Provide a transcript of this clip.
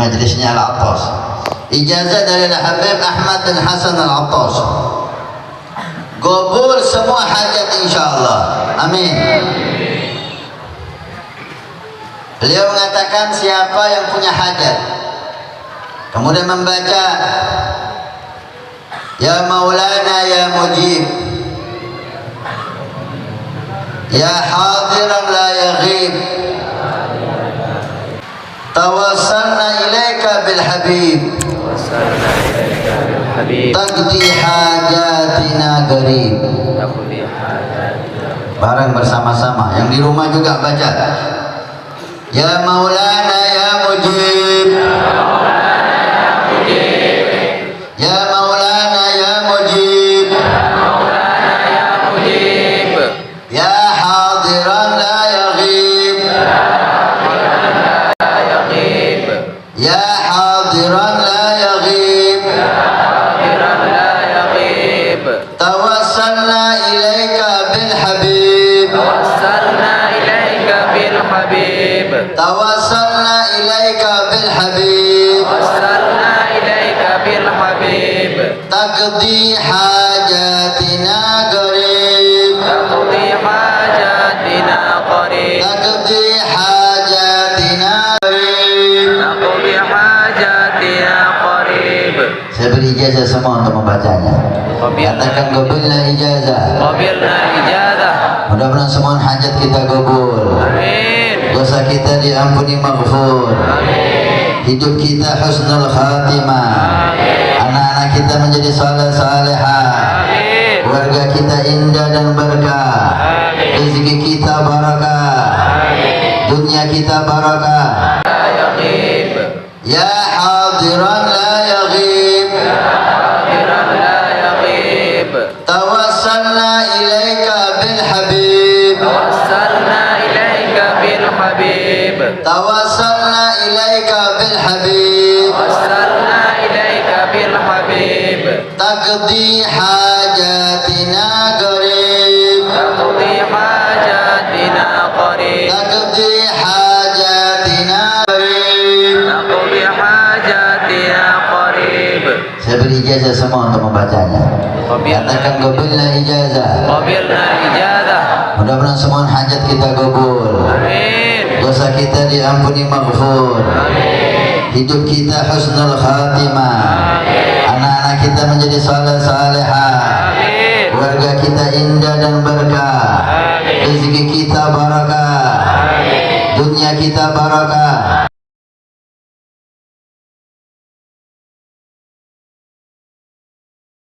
majlisnya Al-Attas. Ijazah dari Habib Ahmad bin Hasan Al-Attas. Qabul semua hajat insyaallah. Amin. Beliau mengatakan siapa yang punya hajat kemudian membaca Ya Maulana ya Mujib, Ya Hadiran la yaghib, tawassalna ilaika bil habib, taqdi hajatina garib. Bareng bersama-sama, yang di rumah juga baca Ya Maulana ya Mujib, Ya Maulana ya Mujib, Ya Hadiran la yaghib, Ya Hadiran la yaghib, tawassalna ilaika bil habib, tawassalna ilaika bil habib, taqdi hajatina qarib, taqdi hajatina qarib. Saya beri ijazah semua untuk membacanya. Katakan qabilna ijazah. Mudah-mudahan semua hajat kita qabul. Dosa kita diampuni, maghfur. Hidup kita husnul khatimah. Anak-anak kita menjadi saleh salehah. Keluarga kita indah dan berkah. Rezeki kita barakah. Dunia kita barakah. Ya hadiran la yaghib, tawassalna ilaika bil habib, tawassalna ilaika bil habib, taqdi hajatina qarib, taqdi hajatina qarib. Saya beri ijazah semua untuk membacanya. Katakan qabilna ijazah. Mudah-mudahan semua hajat kita qabul. Dosa kita diampuni, maghfur. Hidup kita husnul khatimah. Anak-anak kita menjadi saleh salehah. Keluarga kita indah dan berkah. Rezeki kita barakah. Dunia kita barakah.